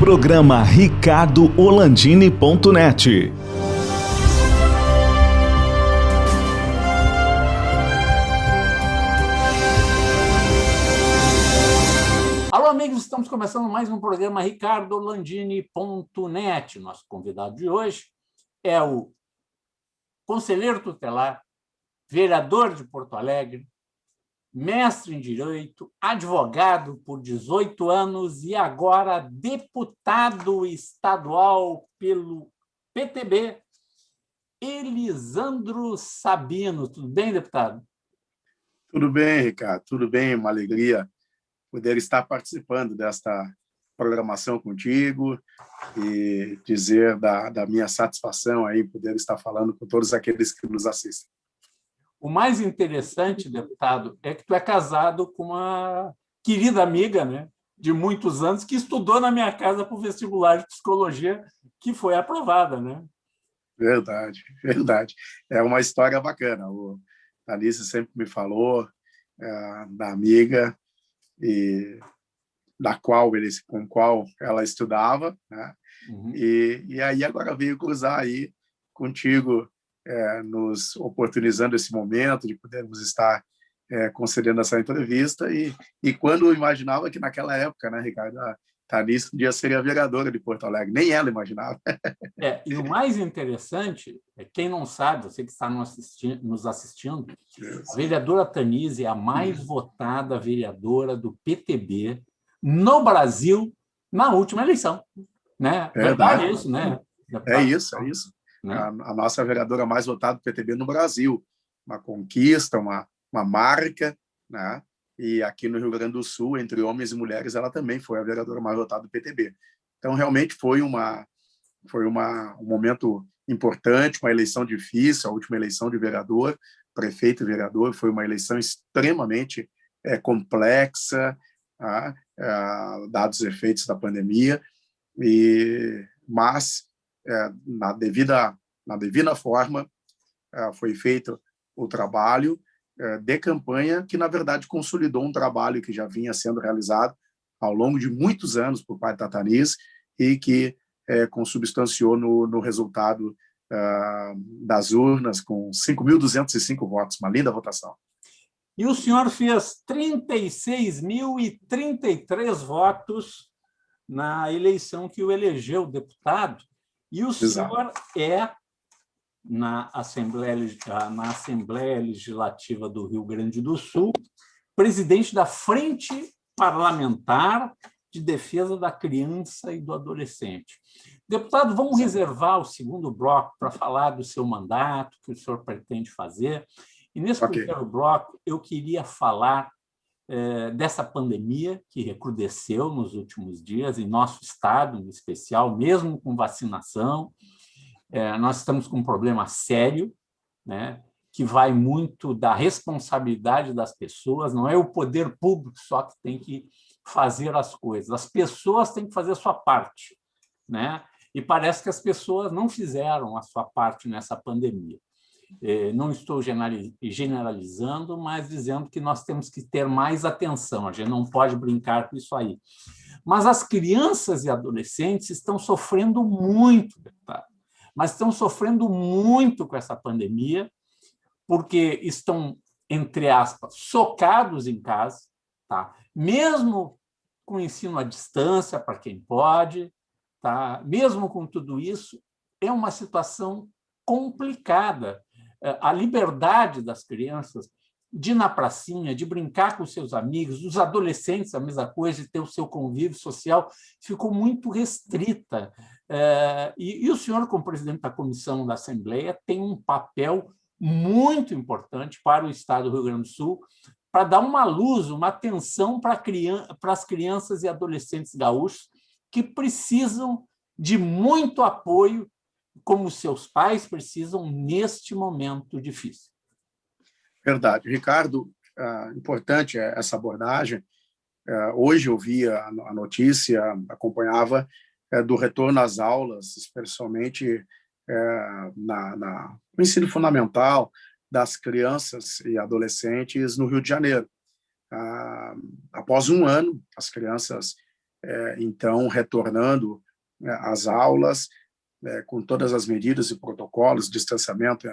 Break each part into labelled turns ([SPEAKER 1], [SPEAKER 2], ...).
[SPEAKER 1] Programa ricardoholandini.net.
[SPEAKER 2] Alô, amigos, estamos começando mais um programa ricardoholandini.net. Nosso convidado de hoje é o conselheiro tutelar, vereador de Porto Alegre, mestre em Direito, advogado por 18 anos e agora deputado estadual pelo PTB, Elisandro Sabino. Tudo bem, deputado?
[SPEAKER 3] Tudo bem, Ricardo. Tudo bem, uma alegria poder estar participando desta programação contigo e dizer da minha satisfação aí poder estar falando com todos aqueles que nos assistem.
[SPEAKER 2] O mais interessante, deputado, é que tu é casado com uma querida amiga, né, de muitos anos, que estudou na minha casa para o vestibular de psicologia, que foi aprovada, né?
[SPEAKER 3] Verdade, verdade. É uma história bacana. O Alice sempre me falou da amiga e com qual ela estudava, né?
[SPEAKER 2] Uhum.
[SPEAKER 3] E aí agora veio cruzar aí contigo, nos oportunizando esse momento de podermos estar concedendo essa entrevista e quando eu imaginava que naquela época, né, Ricardo, a Thalys um dia seria vereadora de Porto Alegre, nem ela imaginava.
[SPEAKER 2] E o mais interessante é, quem não sabe, você que está nos assistindo, a vereadora Tanise é a mais votada vereadora do PTB no Brasil na última eleição, né? Verdade isso, né?
[SPEAKER 3] É isso.
[SPEAKER 2] Né?
[SPEAKER 3] A nossa vereadora mais votada do PTB no Brasil, uma conquista, uma marca, né? E aqui no Rio Grande do Sul, entre homens e mulheres, ela também foi a vereadora mais votada do PTB. Então, realmente foi um momento importante, uma eleição difícil, a última eleição de vereador, prefeito e vereador, foi uma eleição extremamente complexa, dados os efeitos da pandemia, mas na devida forma foi feito o trabalho de campanha que, na verdade, consolidou um trabalho que já vinha sendo realizado ao longo de muitos anos por parte da Thalys e que consubstanciou no resultado das urnas com 5.205 votos, uma linda votação.
[SPEAKER 2] E o senhor fez 36.033 votos na eleição que o elegeu deputado, e o senhor na Assembleia Legislativa do Rio Grande do Sul, presidente da Frente Parlamentar de Defesa da Criança e do Adolescente. Deputado, vamos reservar o segundo bloco para falar do seu mandato, que o senhor pretende fazer. E nesse primeiro bloco, eu queria falar dessa pandemia que recrudesceu nos últimos dias, em nosso estado, em especial, mesmo com vacinação. Nós estamos com um problema sério, né, que vai muito da responsabilidade das pessoas, não é o poder público só que tem que fazer as coisas, as pessoas têm que fazer a sua parte, né? E parece que as pessoas não fizeram a sua parte nessa pandemia. Não estou generalizando, mas dizendo que nós temos que ter mais atenção, a gente não pode brincar com isso aí. Mas as crianças e adolescentes estão sofrendo muito, deputado, mas estão sofrendo muito com essa pandemia, porque estão, entre aspas, socados em casa, tá? Mesmo com o ensino à distância, para quem pode, tá? Mesmo com tudo isso, é uma situação complicada. A liberdade das crianças de ir na pracinha, de brincar com seus amigos, dos adolescentes, a mesma coisa, de ter o seu convívio social, ficou muito restrita. E o senhor, como presidente da comissão da Assembleia, tem um papel muito importante para o Estado do Rio Grande do Sul, para dar uma luz, uma atenção para as crianças e adolescentes gaúchos que precisam de muito apoio, como seus pais precisam neste momento difícil.
[SPEAKER 3] Verdade. Ricardo, importante essa abordagem. Hoje eu vi a notícia, acompanhava do retorno às aulas, especialmente no ensino fundamental das crianças e adolescentes no Rio de Janeiro. Após um ano, as crianças então, retornando às aulas, com todas as medidas e protocolos, distanciamento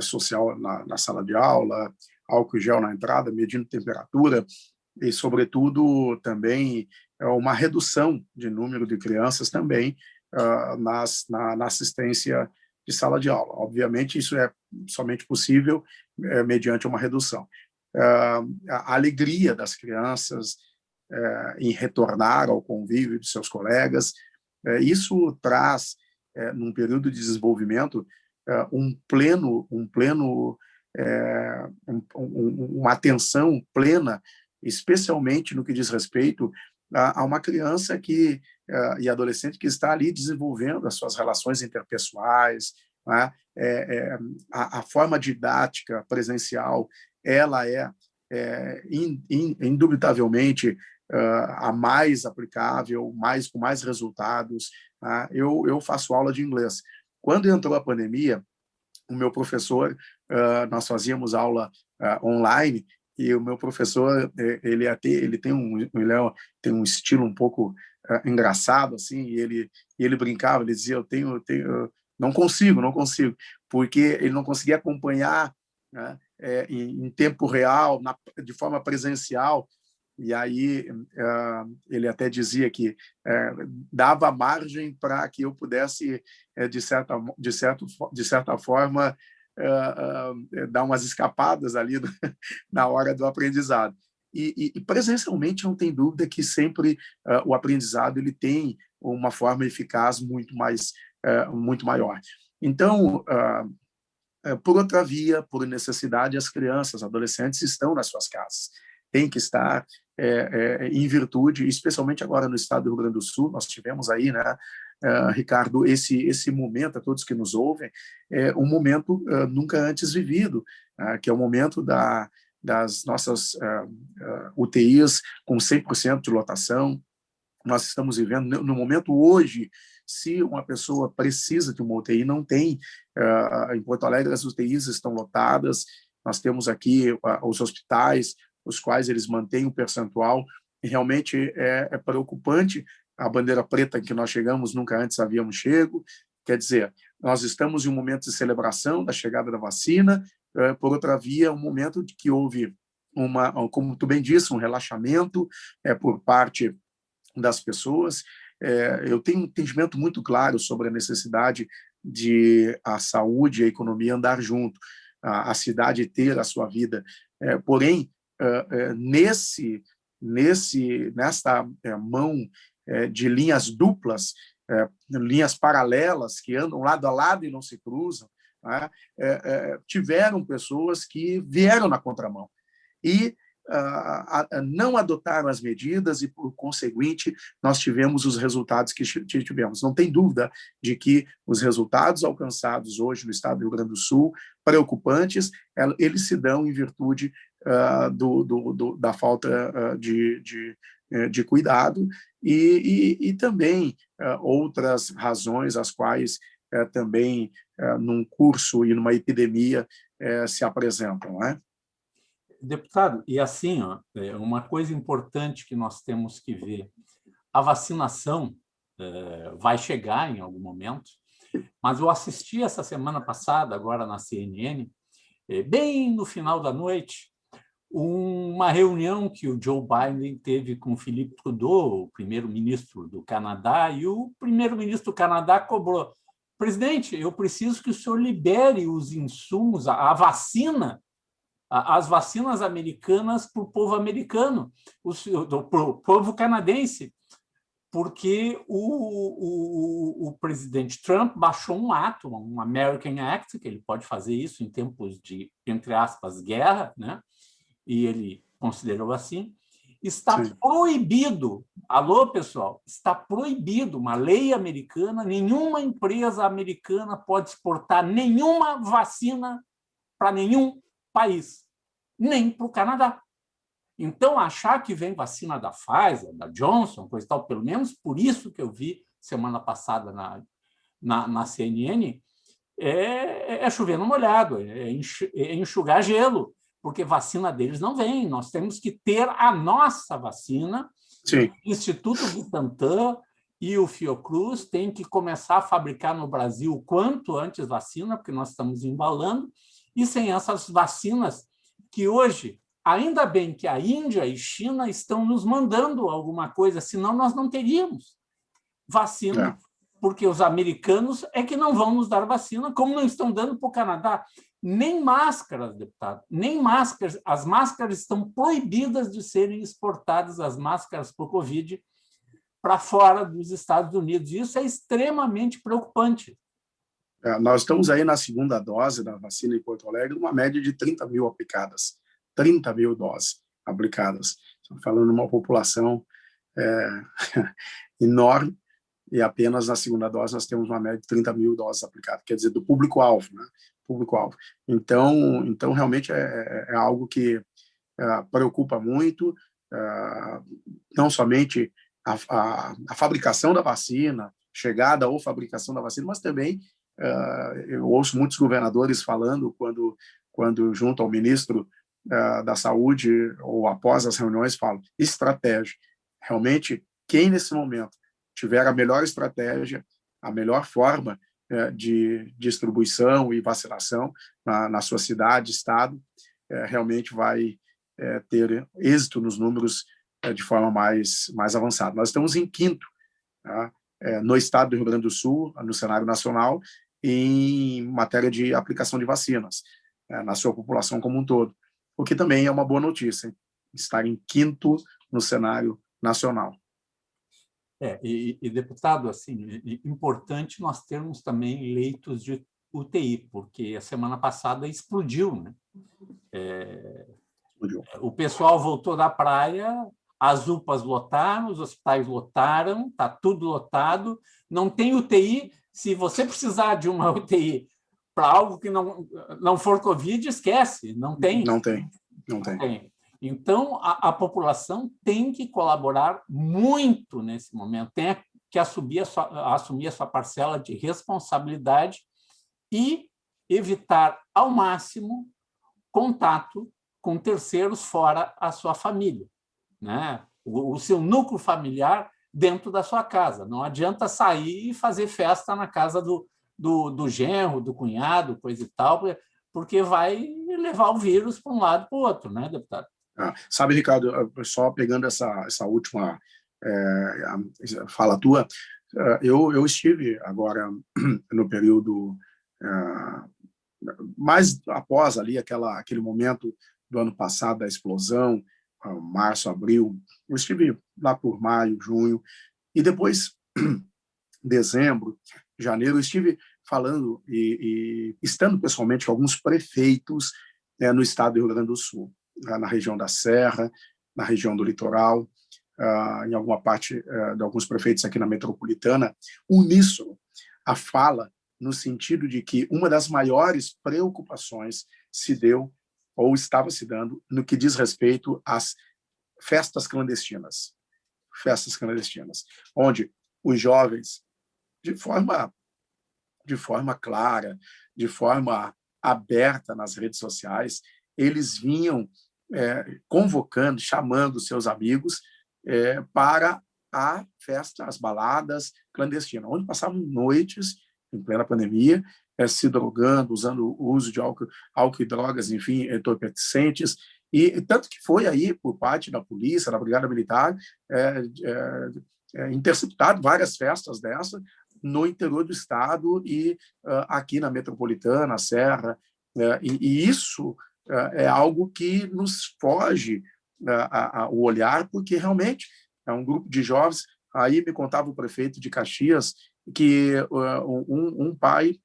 [SPEAKER 3] social na sala de aula, álcool gel na entrada, medindo temperatura, e, sobretudo, também uma redução de número de crianças também na assistência de sala de aula. Obviamente, isso é somente possível mediante uma redução. A alegria das crianças em retornar ao convívio de seus colegas, isso traz, num período de desenvolvimento, uma atenção plena, especialmente no que diz respeito a uma criança e adolescente que está ali desenvolvendo as suas relações interpessoais, né? A forma didática presencial, ela indubitavelmente a mais aplicável, com mais resultados. Né? Eu faço aula de inglês. Quando entrou a pandemia, o meu professor, nós fazíamos aula online, e o meu professor, ele tem um estilo um pouco engraçado, assim, e ele brincava, ele dizia, eu não consigo, porque ele não conseguia acompanhar, né, em tempo real, de forma presencial. E aí ele até dizia que dava margem para que eu pudesse, de certa forma, dar umas escapadas ali na hora do aprendizado. E presencialmente não tem dúvida que sempre o aprendizado ele tem uma forma eficaz muito maior. Então, por outra via, por necessidade, as crianças, adolescentes estão nas suas casas. Tem que estar em virtude, especialmente agora no estado do Rio Grande do Sul, nós tivemos aí, né, Ricardo, esse momento, a todos que nos ouvem, um momento nunca antes vivido, que é o momento das nossas UTIs com 100% de lotação. Nós estamos vivendo, no momento hoje, se uma pessoa precisa de uma UTI, não tem. Em Porto Alegre, as UTIs estão lotadas, nós temos aqui os hospitais, os quais eles mantêm o percentual, e realmente é preocupante. A bandeira preta em que nós chegamos, nunca antes havíamos chego. Quer dizer, nós estamos em um momento de celebração da chegada da vacina, por outra via, um momento de que houve, como tu bem disse, um relaxamento por parte das pessoas. Eu tenho um entendimento muito claro sobre a necessidade de a saúde e a economia andar junto, a cidade ter a sua vida. Porém, nesta mão de linhas duplas, linhas paralelas que andam lado a lado e não se cruzam, né? Tiveram pessoas que vieram na contramão e não adotaram as medidas e, por conseguinte, nós tivemos os resultados que tivemos. Não tem dúvida de que os resultados alcançados hoje no estado do Rio Grande do Sul, preocupantes, eles se dão em virtude da falta de cuidado e também outras razões as quais também num curso e numa epidemia se apresentam, não é?
[SPEAKER 2] Deputado, e assim, uma coisa importante que nós temos que ver, a vacinação vai chegar em algum momento, mas eu assisti essa semana passada, agora na CNN, bem no final da noite, uma reunião que o Joe Biden teve com o Philippe Trudeau, o primeiro-ministro do Canadá, e o primeiro-ministro do Canadá cobrou: presidente, eu preciso que o senhor libere os insumos, a vacina, as vacinas americanas para o povo americano, para o povo canadense, porque o presidente Trump baixou um ato, um American Act, que ele pode fazer isso em tempos de, entre aspas, guerra, né? E ele considerou assim, está Sim. proibido, alô, pessoal, está proibido, uma lei americana, nenhuma empresa americana pode exportar nenhuma vacina para nenhum país, nem para o Canadá. Então, achar que vem vacina da Pfizer, da Johnson, coisa e tal, pelo menos por isso que eu vi semana passada na CNN, é chover no molhado, é enxugar gelo, porque vacina deles não vem. Nós temos que ter a nossa vacina
[SPEAKER 3] Sim.
[SPEAKER 2] O Instituto Butantan e o Fiocruz têm que começar a fabricar no Brasil o quanto antes vacina, porque nós estamos embalando, e sem essas vacinas que hoje, ainda bem que a Índia e China estão nos mandando alguma coisa, senão nós não teríamos vacina, porque os americanos é que não vão nos dar vacina, como não estão dando para o Canadá. Nem máscaras, deputado, nem máscaras. As máscaras estão proibidas de serem exportadas, as máscaras para o Covid, para fora dos Estados Unidos. Isso é extremamente preocupante.
[SPEAKER 3] Nós estamos aí na segunda dose da vacina em Porto Alegre, uma média de 30 mil aplicadas. 30 mil doses aplicadas. Estamos falando de uma população enorme, e apenas na segunda dose nós temos uma média de 30 mil doses aplicadas, quer dizer, do público-alvo, né? Público-alvo. Então, realmente é algo que preocupa muito, não somente a fabricação da vacina, chegada ou fabricação da vacina, mas também eu ouço muitos governadores falando, quando junto ao ministro da Saúde ou após as reuniões, falam estratégia. Realmente, quem nesse momento tiver a melhor estratégia, a melhor forma de distribuição e vacinação na sua cidade, estado, realmente vai ter êxito nos números de forma mais avançada. Nós estamos em quinto, tá? No estado do Rio Grande do Sul, no cenário nacional, em matéria de aplicação de vacinas, na sua população como um todo, o que também é uma boa notícia, estar em quinto no cenário nacional.
[SPEAKER 2] E deputado, assim, importante nós termos também leitos de UTI, porque a semana passada explodiu, né?
[SPEAKER 3] Explodiu.
[SPEAKER 2] O pessoal voltou da praia, as UPAs lotaram, os hospitais lotaram, está tudo lotado, não tem UTI. Se você precisar de uma UTI para algo que não for Covid, esquece, não tem.
[SPEAKER 3] Não tem.
[SPEAKER 2] Então, a população tem que colaborar muito nesse momento, tem que assumir a sua parcela de responsabilidade e evitar, ao máximo, contato com terceiros fora a sua família, né? O seu núcleo familiar dentro da sua casa. Não adianta sair e fazer festa na casa do genro, do cunhado, coisa e tal, porque vai levar o vírus para um lado e para o outro, né, deputado?
[SPEAKER 3] Sabe, Ricardo, só pegando essa última fala tua, eu estive agora no período mais após ali aquele momento do ano passado da explosão, março, abril, eu estive lá por maio, junho, e depois dezembro, janeiro, eu estive falando e estando pessoalmente com alguns prefeitos no estado do Rio Grande do Sul, na região da Serra, na região do litoral, em alguma parte de alguns prefeitos aqui na metropolitana, uníssono a fala no sentido de que uma das maiores preocupações se deu ou estava se dando no que diz respeito às festas clandestinas, onde os jovens, de forma clara, de forma aberta nas redes sociais, eles vinham convocando, chamando seus amigos para a festa, as baladas clandestinas, onde passavam noites, em plena pandemia, se drogando, usando o uso de álcool e drogas, enfim, entorpecentes, e tanto que foi aí, por parte da polícia, da Brigada Militar, interceptado várias festas dessas no interior do estado e aqui na metropolitana, a Serra, e isso é algo que nos foge o olhar, porque realmente é um grupo de jovens. Aí me contava o prefeito de Caxias que um pai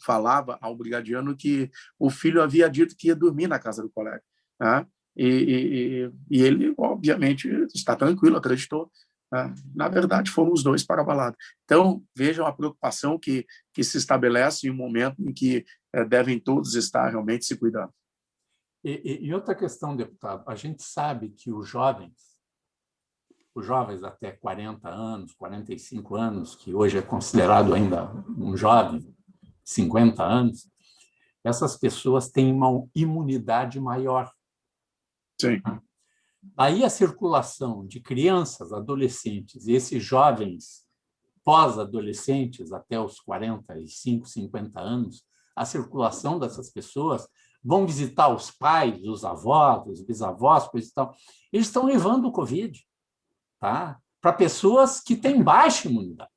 [SPEAKER 3] falava ao brigadiano que o filho havia dito que ia dormir na casa do colega, né? E ele, obviamente, está tranquilo, acreditou. Na verdade, foram os dois para a balada. Então, vejam a preocupação que se estabelece em um momento em que devem todos estar realmente se cuidando.
[SPEAKER 2] E outra questão, deputado, a gente sabe que os jovens até 40 anos, 45 anos, que hoje é considerado ainda um jovem, 50 anos, essas pessoas têm uma imunidade maior.
[SPEAKER 3] Sim.
[SPEAKER 2] Aí a circulação de crianças, adolescentes e esses jovens pós-adolescentes até os 45, 50 anos, a circulação dessas pessoas vão visitar os pais, os avós, os bisavós, coisa e tal. Eles estão levando o Covid, tá? Para pessoas que têm baixa imunidade.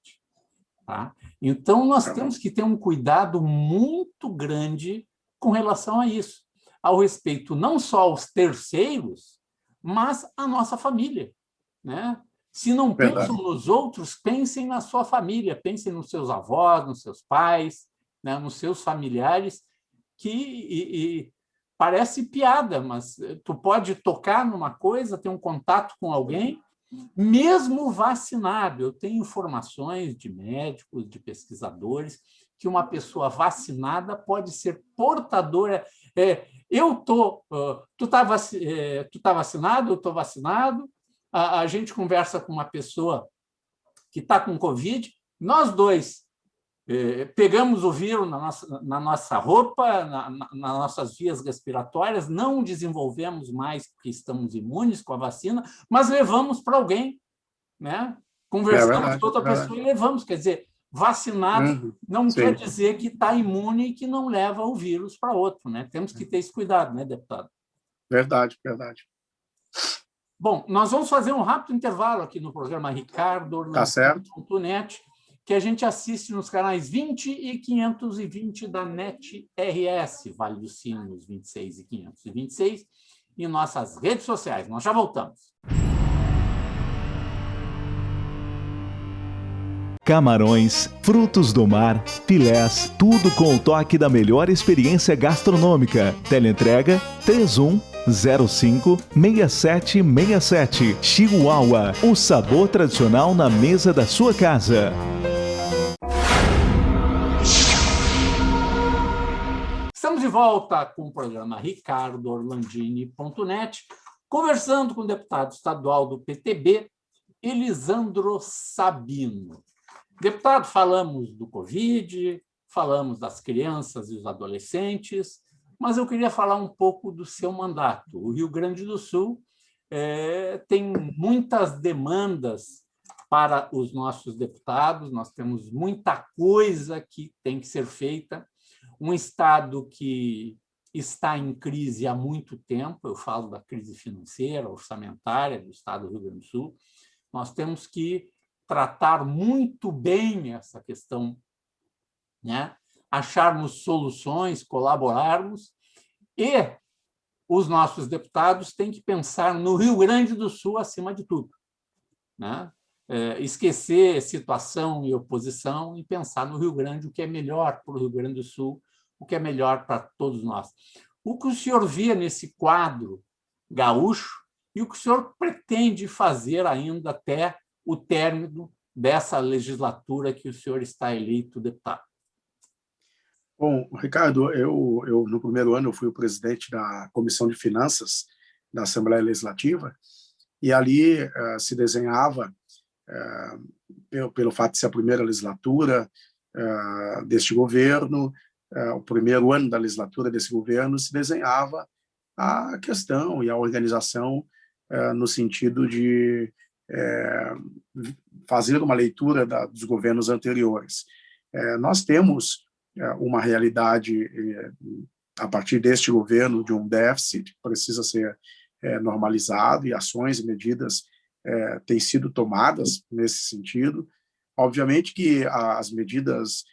[SPEAKER 2] Tá? Então, nós temos que ter um cuidado muito grande com relação a isso, ao respeito não só aos terceiros, mas à nossa família. Né? Se não pensam nos outros, pensem na sua família, pensem nos seus avós, nos seus pais, né? Nos seus familiares, que parece piada, mas tu pode tocar numa coisa, ter um contato com alguém, mesmo vacinado. Eu tenho informações de médicos, de pesquisadores, que uma pessoa vacinada pode ser portadora. Tu tá vacinado, eu estou vacinado, a gente conversa com uma pessoa que está com Covid, nós dois pegamos o vírus na nossa roupa, nas nossas vias respiratórias, não desenvolvemos mais porque estamos imunes com a vacina, mas levamos para alguém, né? Conversamos com outra pessoa e levamos. Quer dizer, vacinado não quer dizer que está imune e que não leva o vírus para outro, né? Temos que ter esse cuidado, né, deputado?
[SPEAKER 3] Verdade, verdade.
[SPEAKER 2] Bom, nós vamos fazer um rápido intervalo aqui no programa ricardo.net, que a gente assiste nos canais 20 e 520 da NET RS, Vale dos Sinos 26 e 526, e nossas redes sociais. Nós já voltamos.
[SPEAKER 1] Camarões, frutos do mar, filés, tudo com o toque da melhor experiência gastronômica. Teleentrega 3105-6767. Chihuahua, o sabor tradicional na mesa da sua casa.
[SPEAKER 2] Estamos de volta com o programa ricardoorlandini.net, conversando com o deputado estadual do PTB, Elisandro Sabino. Deputado, falamos do Covid, falamos das crianças e os adolescentes, mas eu queria falar um pouco do seu mandato. O Rio Grande do Sul tem muitas demandas para os nossos deputados, nós temos muita coisa que tem que ser feita. Um estado que está em crise há muito tempo, eu falo da crise financeira, orçamentária do estado do Rio Grande do Sul. Nós temos que tratar muito bem essa questão, né? Acharmos soluções, colaborarmos, e os nossos deputados têm que pensar no Rio Grande do Sul acima de tudo, né? Esquecer situação e oposição e pensar no Rio Grande, o que é melhor para o Rio Grande do Sul, o que é melhor para todos nós. O que o senhor via nesse quadro gaúcho e o que o senhor pretende fazer ainda até o término dessa legislatura que o senhor está eleito deputado?
[SPEAKER 3] Bom, Ricardo, eu no primeiro ano eu fui o presidente da Comissão de Finanças da Assembleia Legislativa, e ali se desenhava, pelo fato de ser a primeira legislatura deste governo, o primeiro ano da legislatura desse governo, se desenhava a questão e a organização no sentido de fazer uma leitura dos governos anteriores. Nós temos uma realidade, a partir deste governo, de um déficit que precisa ser normalizado, e ações e medidas têm sido tomadas nesse sentido. Obviamente que as medidas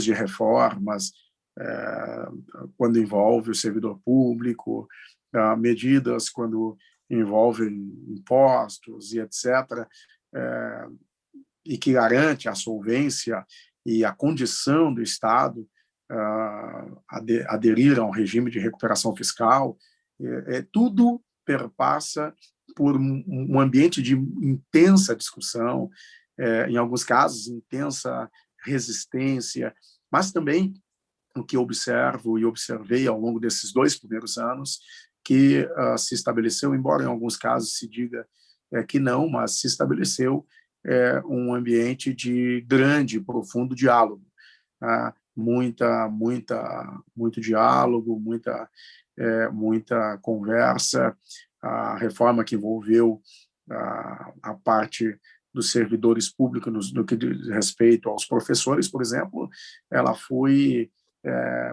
[SPEAKER 3] de reformas, quando envolve o servidor público, medidas quando envolvem impostos e etc., e que garante a solvência e a condição do Estado aderir a um regime de recuperação fiscal, tudo perpassa por um ambiente de intensa discussão, em alguns casos, intensa resistência, mas também o que observo e observei ao longo desses 2 primeiros anos, que se estabeleceu, embora em alguns casos se diga que não, mas se estabeleceu um ambiente de grande, profundo diálogo. Muito diálogo, muita conversa, a reforma que envolveu a parte dos servidores públicos no que diz respeito aos professores, por exemplo, ela foi,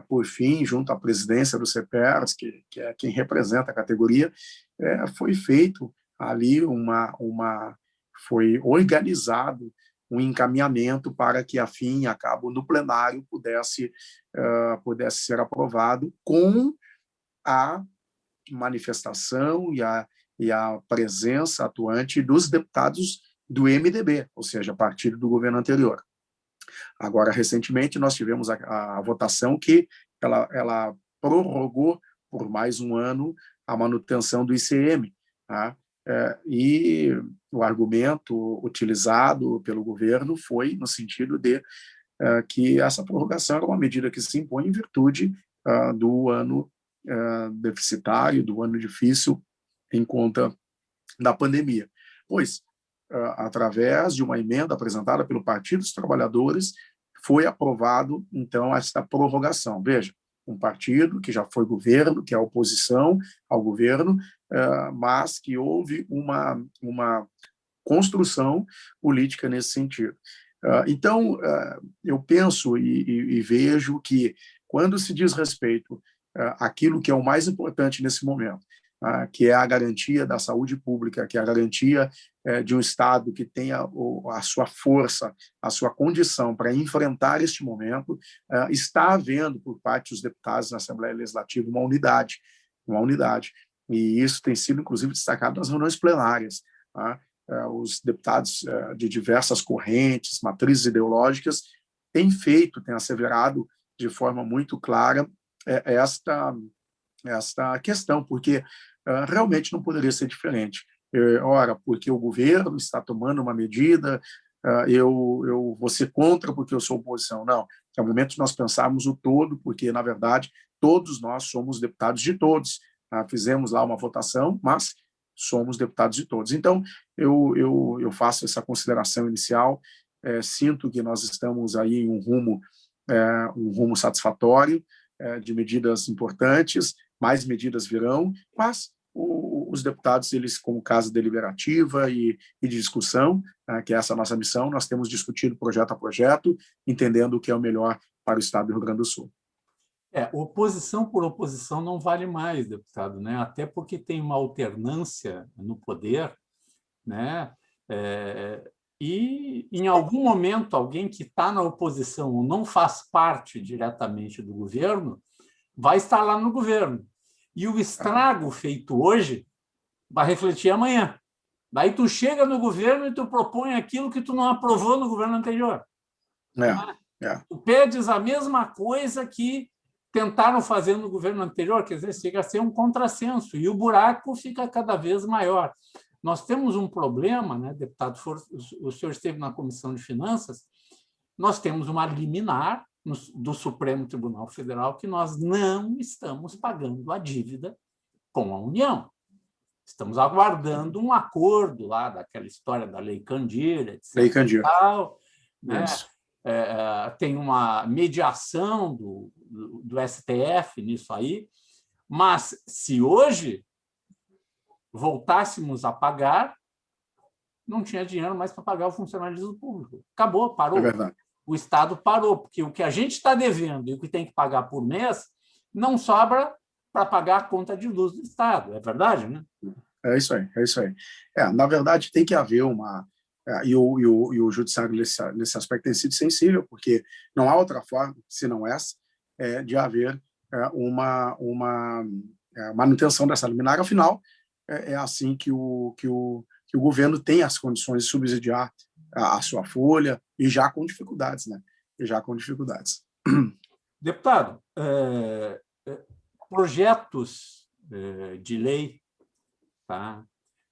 [SPEAKER 3] por fim, junto à presidência do CEPERS, que é quem representa a categoria, foi feito ali foi organizado um encaminhamento para que, a fim e a cabo, no plenário pudesse ser aprovado com a manifestação e a presença atuante dos deputados do MDB, ou seja, partido do governo anterior. Agora, recentemente, nós tivemos a votação que ela prorrogou por mais um ano a manutenção do ICM, tá? E o argumento utilizado pelo governo foi no sentido de que essa prorrogação era uma medida que se impõe em virtude do ano deficitário, do ano difícil em conta da pandemia. Pois, através de uma emenda apresentada pelo Partido dos Trabalhadores, foi aprovado, então, esta prorrogação. Veja, um partido que já foi governo, que é oposição ao governo, mas que houve uma construção política nesse sentido. Então, eu penso e vejo que, quando se diz respeito àquilo que é o mais importante nesse momento, que é a garantia da saúde pública, que é a garantia de um Estado que tenha a sua força, a sua condição para enfrentar este momento, está havendo, por parte dos deputados na Assembleia Legislativa, uma unidade. E isso tem sido, inclusive, destacado nas reuniões plenárias. Os deputados de diversas correntes, matrizes ideológicas, têm asseverado de forma muito clara esta questão, porque realmente não poderia ser diferente. Ora, porque o governo está tomando uma medida, eu vou ser contra porque eu sou oposição. Não, é o momento de nós pensarmos o todo, porque, na verdade, todos nós somos deputados de todos. Fizemos lá uma votação, mas somos deputados de todos. Então, eu faço essa consideração inicial, sinto que nós estamos aí em um rumo satisfatório, de medidas importantes, mais medidas virão, mas os deputados, eles, como casa deliberativa e de discussão, que é essa a nossa missão, nós temos discutido projeto a projeto, entendendo o que é o melhor para o Estado do Rio Grande do Sul.
[SPEAKER 2] Oposição por oposição não vale mais, deputado, né? Até porque tem uma alternância no poder, né? E, em algum momento, alguém que está na oposição ou não faz parte diretamente do governo vai estar lá no governo. E o estrago feito hoje vai refletir amanhã. Daí tu chega no governo e tu propõe aquilo que tu não aprovou no governo anterior. Tu pedes a mesma coisa que tentaram fazer no governo anterior, quer dizer, chega a ser um contrassenso, e o buraco fica cada vez maior. Nós temos um problema, né, deputado, o senhor esteve na Comissão de Finanças, nós temos uma liminar do Supremo Tribunal Federal que nós não estamos pagando a dívida com a União. Estamos aguardando um acordo lá daquela história da Lei Candir, etc.
[SPEAKER 3] Lei Candir.
[SPEAKER 2] Né? Tem uma mediação do STF nisso aí, mas se hoje voltássemos a pagar, não tinha dinheiro mais para pagar o funcionalismo público. Acabou, parou.
[SPEAKER 3] É verdade.
[SPEAKER 2] O Estado parou, porque o que a gente está devendo e o que tem que pagar por mês não sobra para pagar a conta de luz do Estado. É verdade, né?
[SPEAKER 3] É isso aí. Na verdade, tem que haver e o judiciário, nesse aspecto, tem sido sensível, porque não há outra forma, se não essa, de haver uma manutenção dessa liminar. Afinal, é assim que o governo tem as condições de subsidiar a sua folha, e já com dificuldades, né?
[SPEAKER 2] Deputado, projetos de lei, tá,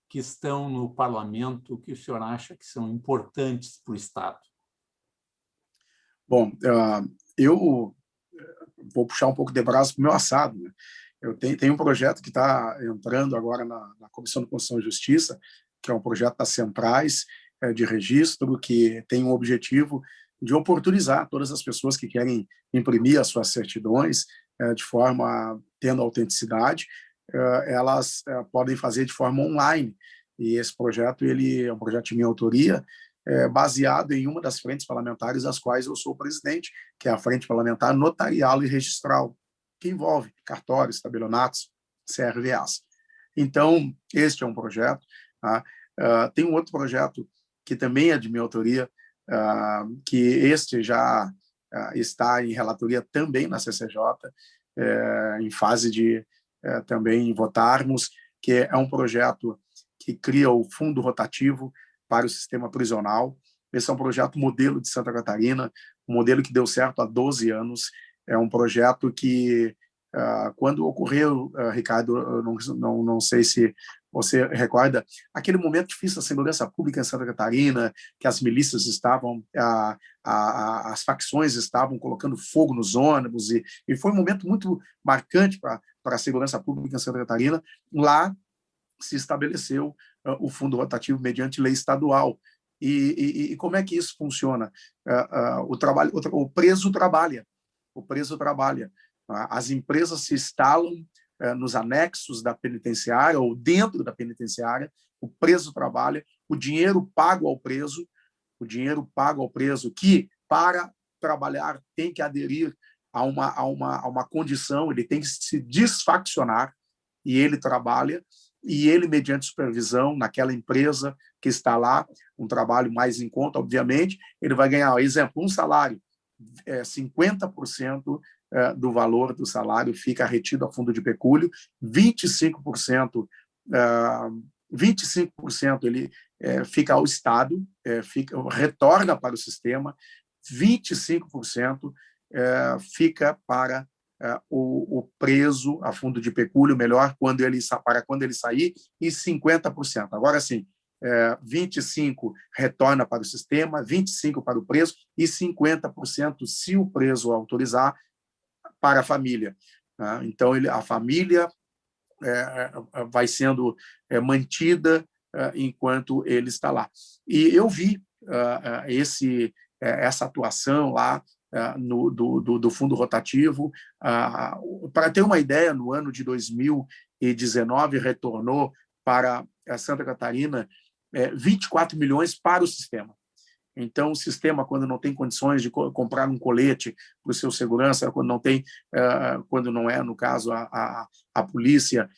[SPEAKER 2] que estão no parlamento, que o senhor acha que são importantes para o Estado?
[SPEAKER 3] Bom, eu vou puxar um pouco de brasa para o meu assado, né? Eu tenho um projeto que está entrando agora na Comissão de Constituição e Justiça, que é um projeto das centrais de registro, que tem um objetivo de oportunizar todas as pessoas que querem imprimir as suas certidões de forma tendo autenticidade, elas podem fazer de forma online. E esse projeto ele é um projeto de minha autoria, baseado em uma das frentes parlamentares das quais eu sou presidente, que é a Frente Parlamentar Notarial e Registral, que envolve cartórios, tabelionatos, CRVAs. Então, este é um projeto. Tá? Tem um outro projeto que também é de minha autoria, que este já está em relatoria também na CCJ, em fase de também votarmos, que é um projeto que cria o fundo rotativo para o sistema prisional. Esse é um projeto modelo de Santa Catarina, um modelo que deu certo há 12 anos. É um projeto que, quando ocorreu, Ricardo, eu não sei se você recorda, aquele momento difícil da segurança pública em Santa Catarina, que as milícias estavam, as facções estavam colocando fogo nos ônibus, e foi um momento muito marcante para a segurança pública em Santa Catarina. Lá se estabeleceu o fundo rotativo mediante lei estadual. E como é que isso funciona? O preso trabalha. O preso trabalha. As empresas se instalam nos anexos da penitenciária ou dentro da penitenciária, o preso trabalha, o dinheiro pago ao preso, que, para trabalhar, tem que aderir a uma condição, ele tem que se desfaccionar, e ele trabalha, e ele, mediante supervisão naquela empresa que está lá, um trabalho mais em conta, obviamente, ele vai ganhar, exemplo, um salário, 50% do valor do salário fica retido a fundo de pecúlio, 25% ele fica ao Estado, retorna para o sistema, 25% fica para o preso a fundo de pecúlio, melhor, quando ele sair, e 50%. Agora sim, 25% retorna para o sistema, 25% para o preso e 50%, se o preso autorizar, para a família. Então, a família vai sendo mantida enquanto ele está lá. E eu vi essa atuação lá do fundo rotativo. Para ter uma ideia, no ano de 2019, retornou para Santa Catarina 24 milhões para o sistema. Então, o sistema, quando não tem condições de comprar um colete para o seu segurança, quando não é, no caso, a polícia,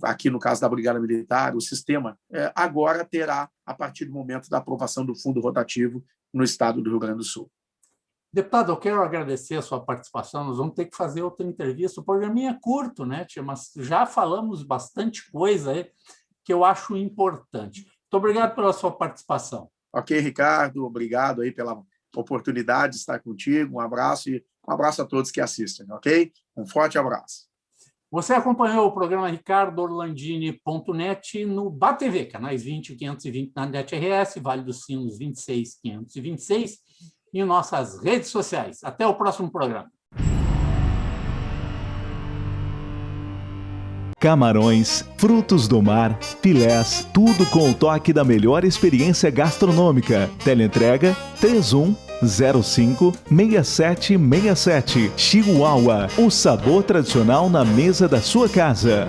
[SPEAKER 3] aqui no caso da Brigada Militar, o sistema agora terá, a partir do momento da aprovação do fundo rotativo no estado do Rio Grande do Sul.
[SPEAKER 2] Deputado, eu quero agradecer a sua participação. Nós vamos ter que fazer outra entrevista. O programinha é curto, né, tia? Mas já falamos bastante coisa aí que eu acho importante. Muito obrigado pela sua participação.
[SPEAKER 3] Ok, Ricardo, obrigado aí pela oportunidade de estar contigo. Um abraço e um abraço a todos que assistem, ok? Um forte abraço.
[SPEAKER 2] Você acompanhou o programa ricardorlandini.net no BATV, canais 20 e 520 na NetRS, Vale dos Sinos 26 526, e em nossas redes sociais. Até o próximo programa.
[SPEAKER 1] Camarões, frutos do mar, filés, tudo com o toque da melhor experiência gastronômica. Teleentrega 3105-6767. Chihuahua, o sabor tradicional na mesa da sua casa.